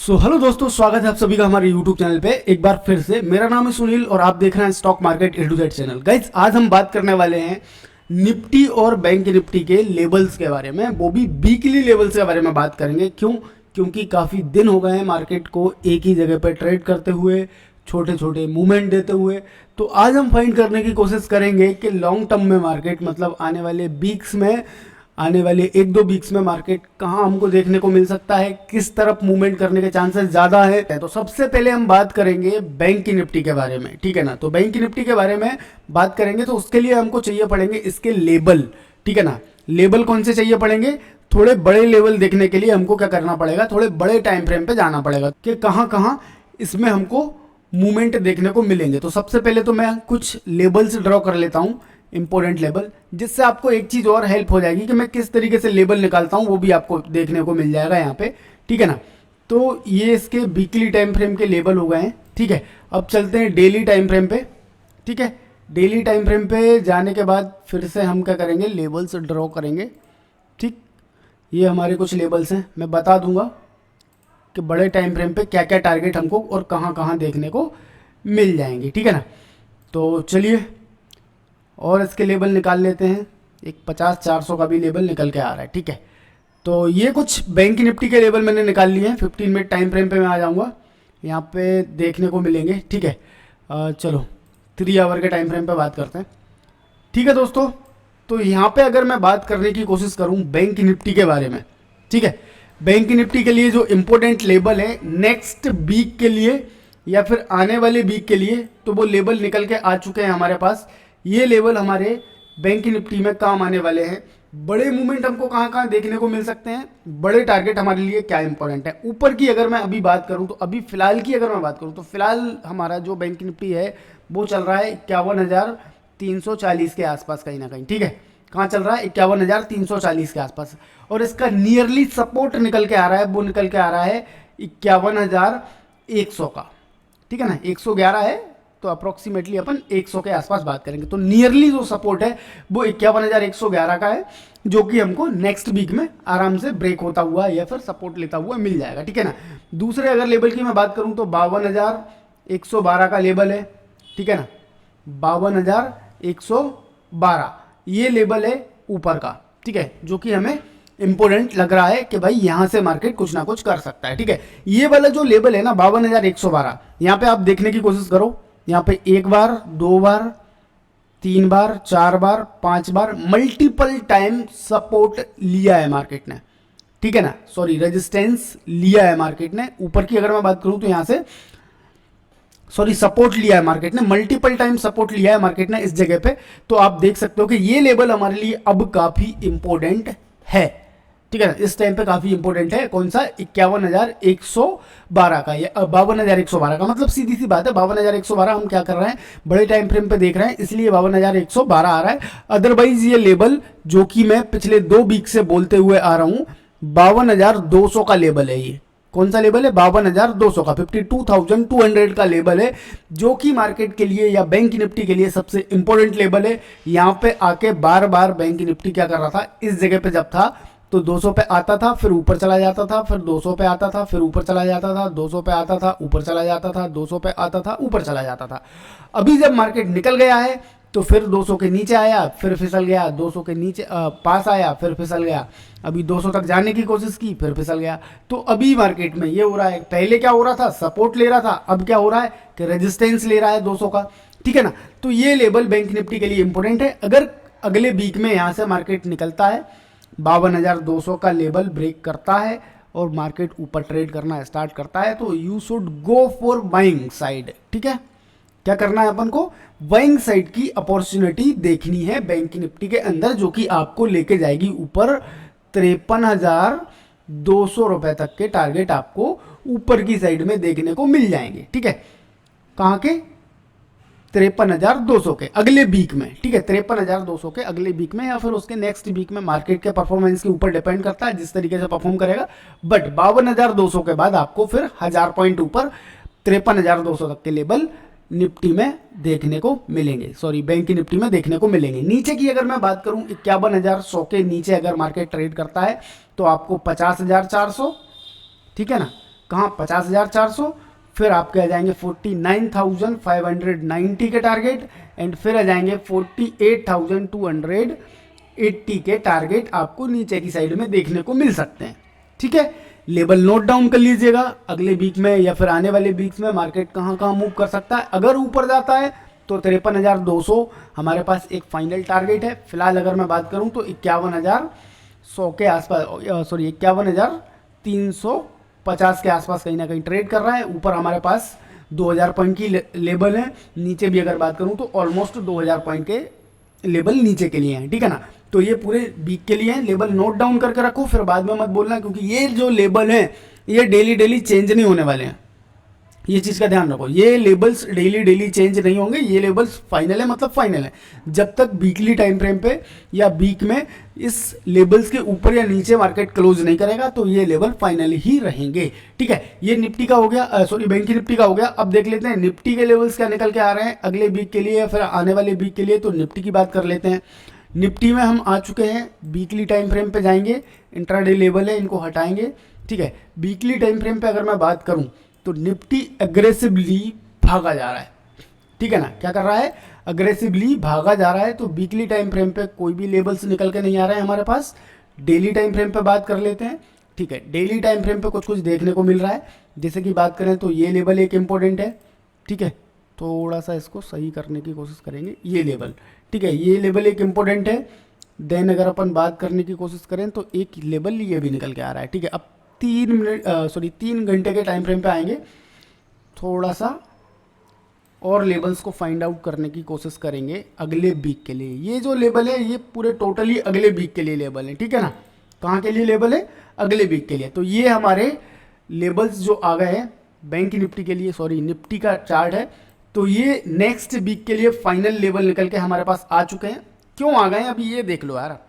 Hello दोस्तों, स्वागत है आप सभी का हमारे यूट्यूब चैनल पे एक बार फिर से। मेरा नाम है सुनील और आप देख रहे हैं stock market A to Z channel. Guys, आज हम बात करने वाले हैं निफ्टी और बैंक निफ्टी के लेवल्स के बारे में, वो भी वीकली लेवल्स के बारे में बात करेंगे। क्योंकि काफ़ी दिन हो गए हैं मार्केट को एक ही जगह पर ट्रेड करते हुए, छोटे छोटे मूवमेंट देते हुए। तो आज हम फाइंड करने की कोशिश करेंगे कि लॉन्ग टर्म में मार्केट, मतलब आने वाले वीक्स में, आने वाले एक दो वीक्स में मार्केट कहाँ हमको देखने को मिल सकता है, किस तरफ मूवमेंट करने के चांसेस ज़्यादा है। तो सबसे पहले हम बात करेंगे बैंक निफ्टी के बारे में, ठीक है ना। तो बैंक निफ्टी के बारे में बात करेंगे तो उसके लिए हमको चाहिए पड़ेंगे इसके लेबल, ठीक है ना। लेबल कौन से चाहिए पड़ेंगे? थोड़े बड़े लेवल देखने के लिए हमको क्या करना पड़ेगा, थोड़े बड़े टाइम फ्रेम पे जाना पड़ेगा कि कहाँ कहाँ इसमें हमको मूवमेंट देखने को मिलेंगे। तो सबसे पहले तो मैं कुछ लेबल्स ड्रॉ कर लेता हूँ, इंपॉर्टेंट लेवल, जिससे आपको एक चीज़ और हेल्प हो जाएगी कि मैं किस तरीके से लेबल निकालता हूँ, वो भी आपको देखने को मिल जाएगा यहाँ पे, ठीक है ना। तो ये इसके वीकली टाइम फ्रेम के लेबल हो गए हैं, ठीक है। अब चलते हैं डेली टाइम फ्रेम पे, ठीक है। डेली टाइम फ्रेम पे जाने के बाद फिर से हम क्या करेंगे, लेबल्स ड्रॉ करेंगे, ठीक। ये हमारे कुछ लेबल्स हैं, मैं बता दूंगा कि बड़े टाइम फ्रेम पे क्या क्या टारगेट हमको और कहाँ कहाँ देखने को मिल जाएंगे, ठीक है ना। तो चलिए और इसके लेबल निकाल लेते हैं। एक 50-400 का भी लेबल निकल के आ रहा है, ठीक है। तो ये कुछ बैंक निफ्टी के लेबल मैंने निकाल लिए हैं। 15 मिनट टाइम फ्रेम पे मैं आ जाऊँगा, यहाँ पे देखने को मिलेंगे, ठीक है। चलो 3 आवर के टाइम फ्रेम पे बात करते हैं, ठीक है दोस्तों। तो यहाँ पे अगर मैं बात करने की कोशिश करूँ बैंक निफ्टी के बारे में, ठीक है, बैंक निफ्टी के लिए जो इम्पोर्टेंट लेबल है नेक्स्ट वीक के लिए या फिर आने वाले वीक के लिए, तो वो लेबल निकल के आ चुके हैं हमारे पास। ये लेवल हमारे बैंक निफ्टी में काम आने वाले हैं। बड़े मूवमेंट हमको कहाँ कहाँ देखने को मिल सकते हैं, बड़े टारगेट हमारे लिए क्या इंपॉर्टेंट है। ऊपर की अगर मैं अभी बात करूँ, तो अभी फिलहाल की अगर मैं बात करूँ, तो फिलहाल हमारा जो बैंक निफ्टी है वो चल रहा है 51,340 के आसपास कहीं ना कहीं, ठीक है। कहाँ चल रहा है? 51,340 के आसपास। और इसका नियरली सपोर्ट निकल के आ रहा है, वो निकल के आ रहा है 51,100 का, ठीक है ना। 111 है तो अप्रोक्सीमेटली अपन 100 के आसपास बात करेंगे। तो नियरली जो सपोर्ट है वो 51,111 का है, जो कि हमको नेक्स्ट वीक में आराम से ब्रेक होता हुआ या फिर सपोर्ट लेता हुआ मिल जाएगा, ठीक है ना। दूसरे अगर लेवल की मैं बात करूं तो 52,112 का लेवल है, ठीक है ना। 52,112 ये लेवल है ऊपर का, ठीक है, जो कि हमें इंपोर्टेंट लग रहा है कि भाई यहां से मार्केट कुछ ना कुछ कर सकता है, ठीक है। ये वाला जो लेवल है ना 52,112, यहाँ पे आप देखने की कोशिश करो। यहाँ पे एक बार, दो बार, 3 बार, 4 बार, 5 बार, मल्टीपल टाइम सपोर्ट लिया है मार्केट ने, ठीक है ना। सॉरी, रेजिस्टेंस लिया है मार्केट ने। ऊपर की अगर मैं बात करूं तो यहां से सपोर्ट लिया है मार्केट ने, मल्टीपल टाइम सपोर्ट लिया है मार्केट ने इस जगह पे। तो आप देख सकते हो कि ये लेवल हमारे लिए अब काफी इंपॉर्टेंट है, ठीक है ना। इस टाइम पे काफी इंपॉर्टेंट है। कौन सा? 51,112 का, या 52,112 का। मतलब सीधी सी बात है, 52,112 हम क्या कर रहे हैं, बड़े टाइम फ्रेम पे देख रहे हैं, इसलिए 52,112 आ रहा है। अदरवाइज ये लेवल जो कि मैं पिछले 2 वीक से बोलते हुए आ रहा हूं, 52,200 का लेवल है। ये कौन सा लेवल है? 52,200 का, 52,200 का लेवल है, जो कि मार्केट के लिए या बैंक निफ्टी के लिए सबसे इंपॉर्टेंट लेवल है। यहाँ पे आके बार बार बैंक निफ्टी क्या कर रहा था, इस जगह पे जब था तो 200 पे आता था, फिर ऊपर चला जाता था, फिर 200 पे आता था, फिर ऊपर चला जाता था, 200 पे आता था, ऊपर चला जाता था, 200 पे आता था, ऊपर चला जाता था। अभी जब मार्केट निकल गया है तो फिर 200 के नीचे आया, फिर फिसल गया, 200 के नीचे पास आया, फिर फिसल गया, अभी 200 तक जाने की कोशिश की, फिर फिसल गया। तो अभी मार्केट में ये हो रहा है, पहले क्या हो रहा था, सपोर्ट ले रहा था, अब क्या हो रहा है कि रेजिस्टेंस ले रहा है 200 का, ठीक है ना। तो ये लेवल बैंक निफ्टी के लिए इंपॉर्टेंट है। अगर अगले वीक में यहाँ से मार्केट निकलता है, 52,200 का लेवल ब्रेक करता है और मार्केट ऊपर ट्रेड करना स्टार्ट करता है, तो you should go for buying side, ठीक है। क्या करना है अपन को? बाइंग साइड की अपॉर्चुनिटी देखनी है बैंक निफ्टी के अंदर, जो कि आपको लेके जाएगी ऊपर 53,200 रुपए तक के टारगेट आपको ऊपर की साइड में देखने को मिल जाएंगे, ठीक है। कहाँ के? 53,200 के अगले वीक में, ठीक है। 53,200 के अगले वीक में या फिर उसके नेक्स्ट वीक में, मार्केट के परफॉर्मेंस के ऊपर डिपेंड करता है जिस तरीके से परफॉर्म करेगा। बट 52,200 के बाद आपको फिर 1000 पॉइंट ऊपर 53,200 तक के लेवल निफ्टी में देखने को मिलेंगे, सॉरी बैंक निफ्टी में देखने को मिलेंगे। नीचे की अगर मैं बात करूं, 51,100 के नीचे अगर मार्केट ट्रेड करता है तो आपको 50,400, ठीक है ना, कहाँ 50,400, फिर आपके आ जाएंगे 49,590 के टारगेट, एंड फिर आ जाएंगे 48,280 के टारगेट आपको नीचे की साइड में देखने को मिल सकते हैं। ठीक है, लेवल नोट डाउन कर लीजिएगा, अगले वीक में या फिर आने वाले वीक्स में मार्केट कहाँ कहाँ मूव कर सकता है। अगर ऊपर जाता है तो 53,200 हमारे पास एक फाइनल टारगेट है। फिलहाल अगर मैं बात करूँ तो 51,100 के आसपास, सॉरी 51,350 के आसपास कहीं ना कहीं ट्रेड कर रहा है। ऊपर हमारे पास 2,000 पॉइंट की लेवल है, नीचे भी अगर बात करूँ तो ऑलमोस्ट 2,000 पॉइंट के लेवल नीचे के लिए हैं। ठीक है ना, तो ये पूरे वीक के लिए है। लेवल नोट डाउन करके रखो, फिर बाद में मत बोलना, क्योंकि ये जो लेवल हैं ये डेली चेंज नहीं होने वाले हैं। ये चीज़ का ध्यान रखो, ये लेबल्स डेली चेंज नहीं होंगे, ये लेबल्स फाइनल है, मतलब फाइनल है। जब तक वीकली टाइम फ्रेम पे या वीक में इस लेबल्स के ऊपर या नीचे मार्केट क्लोज नहीं करेगा तो ये लेवल फाइनल ही रहेंगे। ठीक है, ये निफ्टी का हो गया, सॉरी बैंक निफ्टी का हो गया। अब देख लेते हैं निफ्टी के लेवल्स क्या निकल के आ रहे हैं अगले वीक के लिए या फिर आने वाले वीक के लिए। तो निफ्टी की बात कर लेते हैं। निफ्टी में हम आ चुके हैं, वीकली टाइम फ्रेम पे जाएंगे, इंट्राडे लेवल है, इनको हटाएंगे। ठीक है, वीकली टाइम फ्रेम पे अगर मैं बात करूं तो निफ्टी एग्रेसिवली भागा जा रहा है। ठीक है ना, क्या कर रहा है, अग्रेसिवली भागा जा रहा है। तो वीकली टाइम फ्रेम पे कोई भी लेवल्स निकल के नहीं आ रहे हैं हमारे पास। डेली टाइम फ्रेम पे बात कर लेते हैं। ठीक है, डेली टाइम फ्रेम पे कुछ देखने को मिल रहा है। जैसे कि बात करें तो ये लेवल एक इम्पोर्टेंट है। ठीक है, थोड़ा सा इसको सही करने की कोशिश करेंगे, ये लेवल। ठीक है, ये लेवल एक इम्पोर्टेंट है। देन अगर अपन बात करने की कोशिश करें तो एक लेवल ये भी निकल के आ रहा है। ठीक है, अब 3 घंटे के टाइम फ्रेम पे आएंगे, थोड़ा सा और लेवल्स को फाइंड आउट करने की कोशिश करेंगे अगले वीक के लिए। ये जो लेवल है ये पूरे टोटली अगले वीक के लिए लेवल है। ठीक है ना, कहाँ के लिए लेवल है, अगले वीक के लिए। तो ये हमारे लेवल्स जो आ गए हैं बैंक निफ्टी के लिए, सॉरी निफ्टी का चार्ट है। तो ये नेक्स्ट वीक के लिए फाइनल लेवल निकल के हमारे पास आ चुके हैं। क्यों आ गए हैं अभी ये देख लो यार।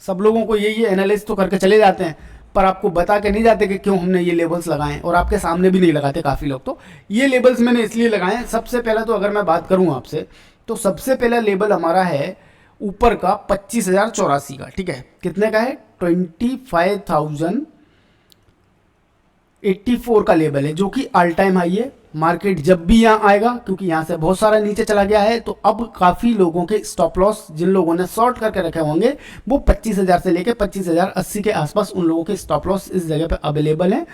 सब लोगों को ये एनालिसिस तो करके चले जाते हैं, पर आपको बता के नहीं जाते कि क्यों हमने ये लेबल्स लगाए, और आपके सामने भी नहीं लगाते काफ़ी लोग। तो ये लेबल्स मैंने इसलिए लगाए हैं। सबसे पहला तो अगर मैं बात करूं आपसे तो सबसे पहला लेबल हमारा है ऊपर का 25,084 का। ठीक है, कितने का है, 25,084 का लेवल है, जो कि ऑल टाइम हाई है। मार्केट जब भी यहाँ आएगा, क्योंकि यहाँ से बहुत सारा नीचे चला गया है, तो अब काफ़ी लोगों के स्टॉप लॉस, जिन लोगों ने शॉर्ट करके रखे होंगे, वो 25,000 से लेकर 25,080 के आसपास उन लोगों के स्टॉप लॉस इस जगह पे अवेलेबल हैं।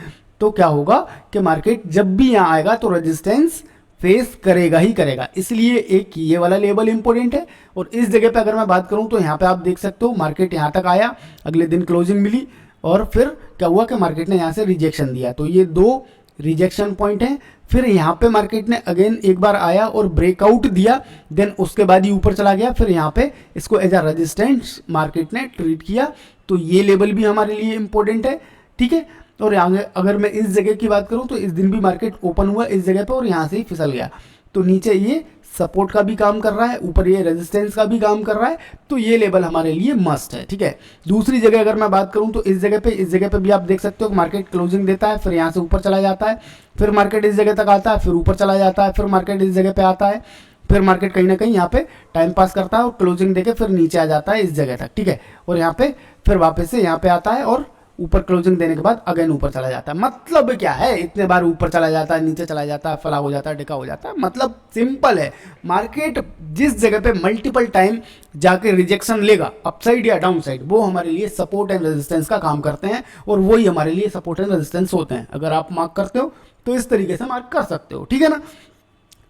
तो क्या होगा कि मार्केट जब भी यहाँ आएगा तो रेजिस्टेंस फेस करेगा ही करेगा, इसलिए एक ये वाला लेवल इंपॉर्टेंट है। और इस जगह पे अगर मैं बात करूँ तो यहाँ पे आप देख सकते हो मार्केट यहाँ तक आया, अगले दिन क्लोजिंग मिली, और फिर क्या हुआ कि मार्केट ने यहाँ से रिजेक्शन दिया। तो ये दो रिजेक्शन पॉइंट है। फिर यहाँ पे मार्केट ने अगेन एक बार आया और ब्रेकआउट दिया, देन उसके बाद ही ऊपर चला गया। फिर यहाँ पे इसको एज अ रेजिस्टेंस मार्केट ने ट्रीट किया। तो ये लेवल भी हमारे लिए इंपॉर्टेंट है। ठीक है, और आगे अगर मैं इस जगह की बात करूँ तो इस दिन भी मार्केट ओपन हुआ इस जगह पे और यहाँ से ही फिसल गया। तो नीचे ये सपोर्ट का भी काम कर रहा है, ऊपर ये रेजिस्टेंस का भी काम कर रहा है। तो ये लेवल हमारे लिए मस्ट है। ठीक है, दूसरी जगह अगर मैं बात करूं तो इस जगह पे भी आप देख सकते हो मार्केट क्लोजिंग देता है, फिर यहाँ से ऊपर चला जाता है, फिर मार्केट इस जगह तक आता है, फिर ऊपर चला जाता है, फिर मार्केट इस जगह पे आता है, फिर मार्केट कहीं ना कहीं यहाँ पे टाइम पास करता है और क्लोजिंग देके फिर नीचे आ जाता है इस जगह तक। ठीक है, और यहाँ पे फिर वापस से यहाँ पे आता है और ऊपर क्लोजिंग देने के बाद अगेन ऊपर चला जाता है। मतलब क्या है, इतने बार ऊपर चला जाता है, नीचे चला जाता है, फला हो जाता है, टिका हो जाता है। मतलब सिंपल है, मार्केट जिस जगह पे मल्टीपल टाइम जाके रिजेक्शन लेगा अपसाइड या डाउन साइड, वो हमारे लिए सपोर्ट एंड रेजिस्टेंस का काम करते हैं, और वही हमारे लिए सपोर्ट एंड रेजिस्टेंस होते हैं। अगर आप मार्क करते हो तो इस तरीके से मार्क कर सकते हो। ठीक है ना,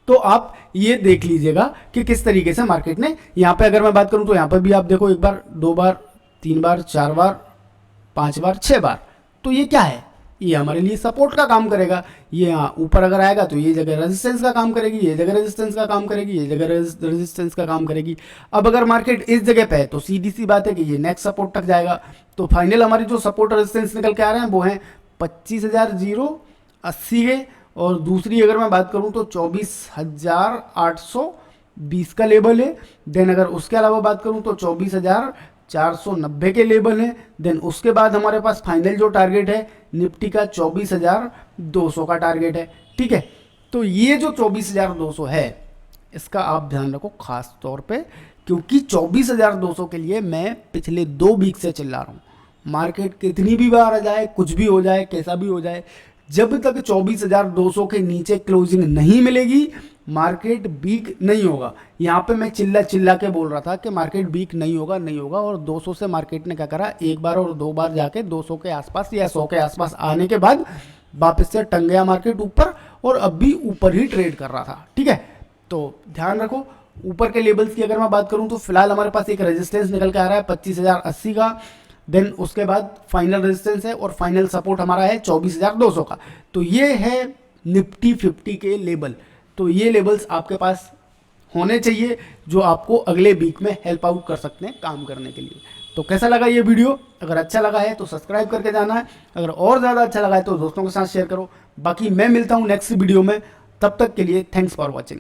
तो आप ये देख लीजिएगा कि किस तरीके से मार्केट ने यहाँ पे, अगर मैं बात करूँ तो यहाँ पर भी आप देखो, एक बार, दो बार, तीन बार, चार बार, 5 बार, 6 बार। तो ये क्या है, ये हमारे लिए सपोर्ट का काम करेगा। ये यहाँ ऊपर अगर आएगा तो ये जगह रेजिस्टेंस का काम करेगी, ये जगह रेजिस्टेंस का काम करेगी, ये जगह रेजिस्टेंस का काम करेगी। अब अगर मार्केट इस जगह पे है तो सीधी सी बात है कि ये नेक्स्ट सपोर्ट तक जाएगा। तो फाइनल हमारी जो सपोर्ट रेजिस्टेंस निकल के आ रहे हैं वो हैं 25,080 के, और दूसरी अगर मैं बात करूँ तो 24,820 का लेवल है। देन अगर उसके अलावा बात करूँ तो 24,490 के लेवल है। देन उसके बाद हमारे पास फाइनल जो टारगेट है निफ्टी का 24,200 का टारगेट है। ठीक है, तो ये जो 24,200 है इसका आप ध्यान रखो खास तौर पे, क्योंकि 24,200 के लिए मैं पिछले 2 वीक से चिल्ला रहा हूँ। मार्केट कितनी भी बार आ जाए, कुछ भी हो जाए, कैसा भी हो जाए, जब तक 24,200 के नीचे क्लोजिंग नहीं मिलेगी मार्केट वीक नहीं होगा। यहाँ पे मैं चिल्ला चिल्ला के बोल रहा था कि मार्केट वीक नहीं होगा नहीं होगा, और 200 से मार्केट ने क्या करा, एक बार और दो बार जाके 200 के आसपास या 100 के आसपास आने के बाद वापस से टंग गया मार्केट ऊपर, और अब भी ऊपर ही ट्रेड कर रहा था। ठीक है, तो ध्यान रखो। ऊपर के लेवल्स की अगर मैं बात करूं तो फिलहाल हमारे पास एक रेजिस्टेंस निकल के आ रहा है 25,080 का, देन उसके बाद फाइनल रेजिस्टेंस है और फाइनल सपोर्ट हमारा है 24,200 का। तो ये है निफ्टी 50 के लेवल। तो ये लेवल्स आपके पास होने चाहिए जो आपको अगले वीक में हेल्प आउट कर सकते हैं काम करने के लिए। तो कैसा लगा ये वीडियो? अगर अच्छा लगा है तो सब्सक्राइब करके जाना है, अगर और ज़्यादा अच्छा लगा है तो दोस्तों के साथ शेयर करो। बाकी मैं मिलता हूँ नेक्स्ट वीडियो में, तब तक के लिए थैंक्स फॉर वॉचिंग।